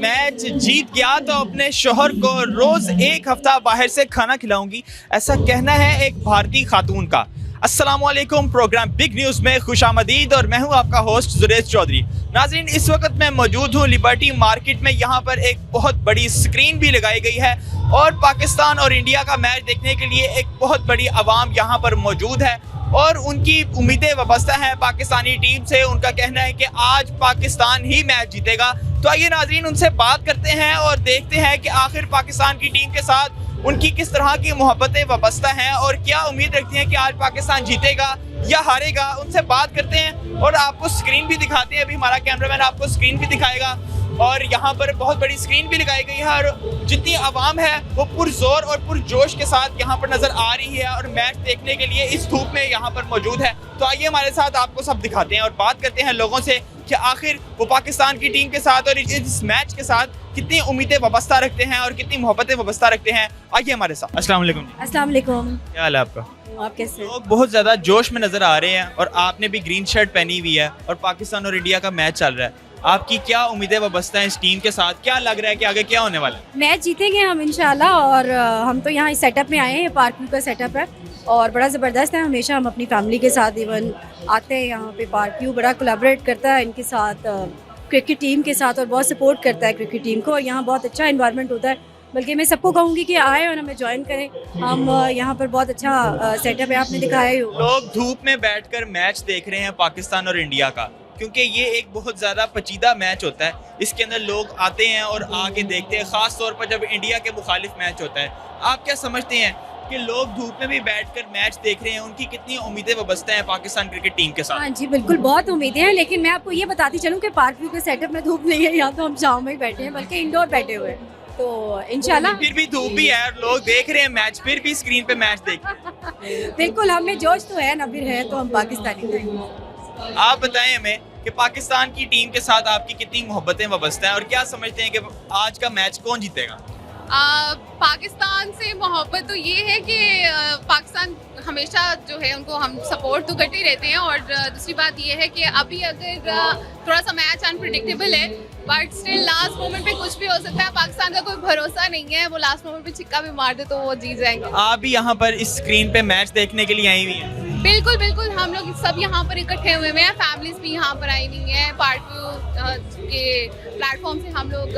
Match जीत गया तो अपने शोहर को रोज एक हफ्ता बाहर से खाना खिलाऊंगी, ऐसा कहना है एक भारतीय खातून का। अस्सलामुअलैकुम, प्रोग्राम बिग न्यूज़ में खुशामदीद और मैं हूं आपका होस्ट जुरेज चौधरी। नाज़रीन, इस वक्त मैं मौजूद हूं लिबर्टी मार्केट में। यहां पर एक बहुत बड़ी स्क्रीन भी लगाई गई है और पाकिस्तान और इंडिया का मैच देखने के लिए एक बहुत बड़ी आवाम यहां पर मौजूद है और उनकी उम्मीदें वाबस्ता हैं पाकिस्तानी टीम से। उनका कहना है कि आज पाकिस्तान ही मैच जीतेगा। तो आइए नाज़रीन, उनसे बात करते हैं और देखते हैं कि आखिर पाकिस्तान की टीम के साथ उनकी किस तरह की मोहब्बतें वाबस्ता हैं और क्या उम्मीद रखती हैं कि आज पाकिस्तान जीतेगा या हारेगा। उनसे बात करते हैं और आपको स्क्रीन भी दिखाते हैं। अभी हमारा कैमरामैन आपको स्क्रीन भी दिखाएगा और यहाँ पर बहुत बड़ी स्क्रीन भी लगाई गई है और जितनी आवाम है वो पुरजोर और पुरजोश के साथ यहाँ पर नजर आ रही है और मैच देखने के लिए इस धूप में यहाँ पर मौजूद है। तो आइए हमारे साथ आपको सब दिखाते हैं और बात करते हैं लोगों से कि आखिर वो पाकिस्तान की टीम के साथ और इस मैच के साथ कितनी उम्मीदें वाबस्ता रखते हैं और कितनी मोहब्बतें वाबस्ता रखते हैं। आइए हमारे साथ। अस्सलाम वालेकुम। अस्सलाम वालेकुम। क्या हाल है आपका? आप कैसे? लोग बहुत ज्यादा जोश में नजर आ रहे हैं और आपने भी ग्रीन शर्ट पहनी हुई है और पाकिस्तान और इंडिया का मैच चल रहा है। आपकी क्या उम्मीदें वाबस्ता हैं इस टीम के साथ? क्या लग रहा है कि आगे क्या होने वाला है? मैच जीतेंगे हम इंशाल्लाह। और हम तो यहाँ इस सेटअप में आए हैं, पार्क व्यू का सेटअप है और बड़ा ज़बरदस्त है। हमेशा हम अपनी फैमिली के साथ इवन आते हैं यहाँ पे। पार्क व्यू बड़ा कोलैबोरेट करता है इनके साथ, क्रिकेट टीम के साथ, और बहुत सपोर्ट करता है क्रिकेट टीम को। और यहाँ बहुत अच्छा इन्वायरमेंट होता है। बल्कि मैं सबको कहूँगी कि आए और हमें ज्वाइन करें। हम यहाँ पर बहुत अच्छा सेटअप है, आपने दिखाया ही होगा। लोग धूप में बैठकर मैच देख रहे हैं पाकिस्तान और इंडिया का, क्योंकि ये एक बहुत ज़्यादा पेचीदा मैच होता है। इसके अंदर लोग आते हैं और आके देखते हैं, ख़ास तौर पर जब इंडिया के मुखालिफ मैच होता है। आप क्या समझते हैं कि लोग धूप में भी बैठकर मैच देख रहे हैं, उनकी कितनी उम्मीदें वाबस्ता हैं पाकिस्तान क्रिकेट टीम के साथ? हाँ जी, बिल्कुल बहुत उम्मीदें हैं। लेकिन मैं आपको ये बताती चलूँ कि पार्क व्यू के सेटअप में धूप नहीं है, यहाँ तो हम छाँव में ही बैठे हैं, बल्कि इंडोर बैठे हुए हैं। तो इंशाल्लाह फिर भी धूप भी है, लोग देख रहे हैं मैच, फिर भी स्क्रीन पे मैच देख बिल्कुल हमें जोश तो है ना, फिर है तो हम पाकिस्तानी हैं। आप बताएं हमें कि पाकिस्तान की टीम के साथ आपकी कितनी मोहब्बतें वाबस्ता हैं और क्या समझते हैं कि आज का मैच कौन जीतेगा? पाकिस्तान से मोहब्बत तो ये है कि पाकिस्तान हमेशा जो है उनको हम सपोर्ट तो करते ही रहते हैं। और दूसरी बात ये है कि अभी अगर थोड़ा सा मैच अनप्रेडिक्टेबल है, बट स्टिल लास्ट मोमेंट पे कुछ भी हो सकता है। पाकिस्तान का कोई भरोसा नहीं है, वो लास्ट मोमेंट पे छिक्का भी मार दे तो वो जीत जाएंगे। आप भी यहाँ पर इस स्क्रीन पे मैच देखने के लिए आई हुई हैं? बिल्कुल बिल्कुल, हम लोग सब यहाँ पर इकट्ठे हुए हैं, फैमिलीज भी यहाँ पर आई हुई हैं। पार्क व्यू के प्लेटफॉर्म से हम लोग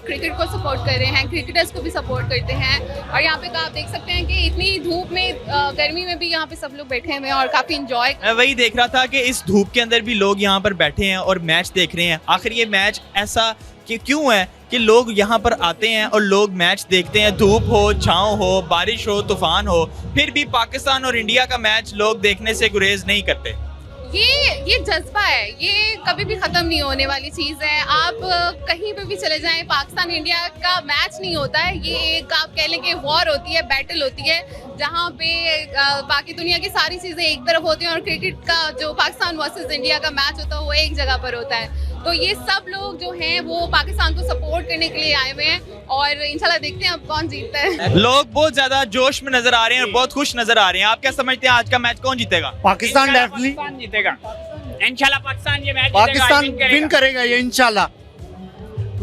क्रिकेट को सपोर्ट कर रहे हैं, क्रिकेटर्स को भी सपोर्ट करते हैं। और यहाँ पे आप देख सकते हैं कि इतनी धूप में, गर्मी में भी यहाँ पे सब लोग बैठे हुए हैं और काफी इंजॉय। मैं वही देख रहा था कि इस धूप के अंदर भी लोग यहाँ पर बैठे हैं और मैच देख रहे हैं। आखिर ये मैच ऐसा कि क्यों है कि लोग यहाँ पर आते हैं और लोग मैच देखते हैं, धूप हो, छाँव हो, बारिश हो, तूफान हो, फिर भी पाकिस्तान और इंडिया का मैच लोग देखने से गुरेज नहीं करते? ये जज्बा है, ये कभी भी खत्म नहीं होने वाली चीज है। आप कहीं पे भी चले जाएं, पाकिस्तान इंडिया का मैच नहीं होता है, ये एक आप कह लें कि वॉर होती है, बैटल होती है, जहाँ पे बाकी दुनिया की सारी चीजें एक तरफ होती हैं और क्रिकेट का जो पाकिस्तान वर्सेस इंडिया का मैच होता है वो एक जगह पर होता है। तो ये सब लोग जो हैं वो पाकिस्तान को सपोर्ट करने के लिए आए हुए हैं और इंशाल्लाह देखते हैं अब कौन जीतता है। लोग बहुत ज्यादा जोश में नजर आ रहे हैं और बहुत खुश नजर आ रहे हैं। आप क्या समझते हैं आज का मैच कौन जीतेगा? पाकिस्तान डेफिनेटली जीतेगा। इंशाल्लाह पाकिस्तान ये मैच पाकिस्तान विन करेगा ये इंशाल्लाह।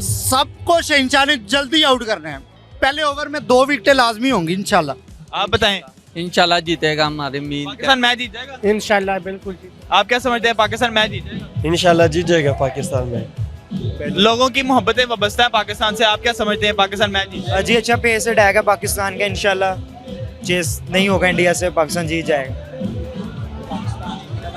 सबको शहंशाह ने जल्दी आउट करना है, पहले ओवर में 2 विकेटें लाजमी होंगी इंशाल्लाह। आप बताएं। इंशाल्लाह जीतेगा, हमारे उम्मीद पाकिस्तान मैच जीत जाएगा इंशाल्लाह, बिल्कुल। आप क्या समझते हैं पाकिस्तान मैच जीत जाएगा? इंशाल्लाह जीत जाएगा पाकिस्तान में। लोगों की मोहब्बतें वाबस्ता है पाकिस्तान से। आप क्या समझते हैं पाकिस्तान मैच जीत जाएगा? जी अच्छा पेस आएगा पाकिस्तान का इंशाल्लाह। चेस नहीं होगा इंडिया से, पाकिस्तान जीत जाएगा।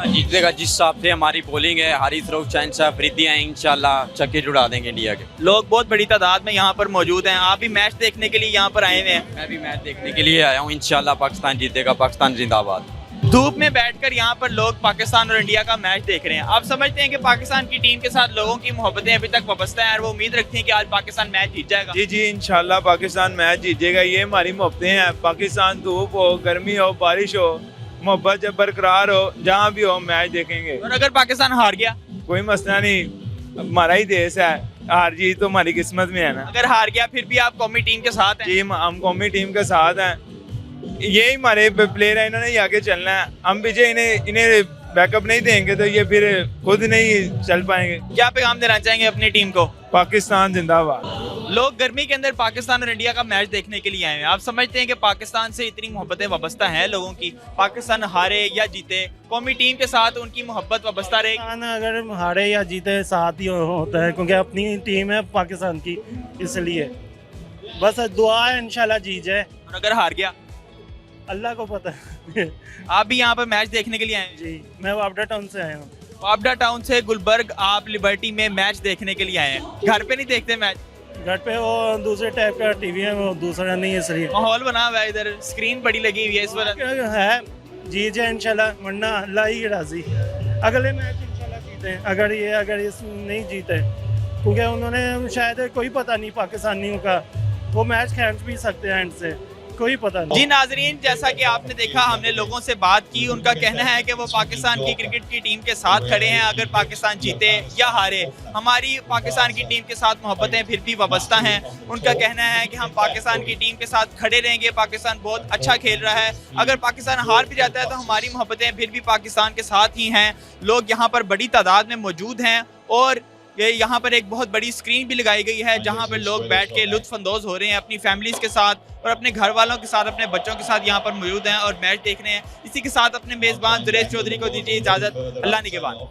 जीतेगा जिस हिसाब से हमारी बॉलिंग है, हारिस रऊफ, शहंशाह अफरीदी हैं, इंशाल्लाह छक्के जुड़ा देंगे इंडिया के। लोग बहुत बड़ी तादाद में यहाँ पर मौजूद हैं। आप भी मैच देखने के लिए यहाँ पर आए हुए हैं? मैं भी मैच देखने के लिए आया हूँ। इंशाल्लाह पाकिस्तान जीतेगा, पाकिस्तान जिंदाबाद। धूप में बैठकर यहाँ पर लोग पाकिस्तान और इंडिया का मैच देख रहे हैं। आप समझते हैं कि पाकिस्तान की टीम के साथ लोगों की मोहब्बतें अभी तक वाबस्ता है और वो उम्मीद रखती हैं कि आज पाकिस्तान मैच जीत जाएगा? जी जी इंशाल्लाह पाकिस्तान मैच जीतेगा, ये हमारी मोहब्बतें हैं। पाकिस्तान धूप हो, गर्मी हो, बारिश हो, मोहब्बत जब बरकरार हो, जहाँ भी हो मैच देखेंगे। और अगर पाकिस्तान हार गया? कोई मसला नहीं, हमारा ही देश है, हार जीत तो हमारी किस्मत में है ना। अगर हार गया फिर भी आप कौमी टीम के साथ हैं? जी हम कौमी टीम के साथ हैं, यही हमारे प्लेयर है, इन्होंने ही आगे चलना है। हम पीछे इन्हें बैकअप नहीं देंगे तो ये फिर खुद नहीं चल पाएंगे। क्या पैगाम देना चाहेंगे अपनी टीम को? पाकिस्तान जिंदाबाद। लोग गर्मी के अंदर पाकिस्तान और इंडिया का मैच देखने के लिए आए हैं। आप समझते हैं कि पाकिस्तान से इतनी मोहब्बतें वाबस्ता हैं लोगों की, पाकिस्तान हारे या जीते कौमी टीम के साथ उनकी मोहब्बत वाबस्ता रहेगी? पाकिस्तान अगर हारे या जीते साथ ही होता है, क्योंकि अपनी टीम है पाकिस्तान की, इसलिए बस दुआ है इंशाल्लाह जीत जाए। और अगर हार गया? अल्लाह को पता है। आप भी यहाँ पर मैच देखने के लिए आए हैं? जी, मैं वापडा टाउन से आया हूँ। वापडा टाउन से गुलबर्ग आप लिबर्टी में मैच देखने के लिए आए हैं। घर पे नहीं देखते मैच? घर पे वो दूसरे टाइप का टीवी है, वो दूसरा नहीं है, इसलिए माहौल बना हुआ है, इधर स्क्रीन बड़ी लगी हुई है इस वजह। है जीत जाए इंशाल्लाह, वरना अल्लाह ही राजी। अगले मैच इंशाल्लाह जीते, अगर ये नहीं जीते, क्योंकि उन्होंने शायद कोई पता नहीं पाकिस्तानियों का, वो मैच खेल भी सकते हैं एंड से, कोई पता नहीं। जी नाजरीन, जैसा कि आपने देखा, हमने लोगों से बात की, उनका कहना है कि वो पाकिस्तान की क्रिकेट की टीम के साथ खड़े हैं। अगर पाकिस्तान जीते या हारे, हमारी पाकिस्तान की टीम के साथ मोहब्बतें फिर भी वाबस्ता हैं। उनका कहना है कि हम पाकिस्तान की टीम के साथ खड़े रहेंगे, पाकिस्तान बहुत अच्छा खेल रहा है। अगर पाकिस्तान हार भी जाता है तो हमारी मोहब्बतें फिर भी पाकिस्तान के साथ ही हैं। लोग यहाँ पर बड़ी तादाद में मौजूद हैं और ये यहाँ पर एक बहुत बड़ी स्क्रीन भी लगाई गई है जहाँ पर लोग बैठ के लुत्फ अंदोज हो रहे हैं अपनी फैमिलीज के साथ और अपने घर वालों के साथ, अपने बच्चों के साथ यहाँ पर मौजूद हैं और मैच देख रहे हैं। इसी के साथ अपने मेज़बान जुरैश चौधरी को दीजिए इजाज़त। अल्लाह निगहबान।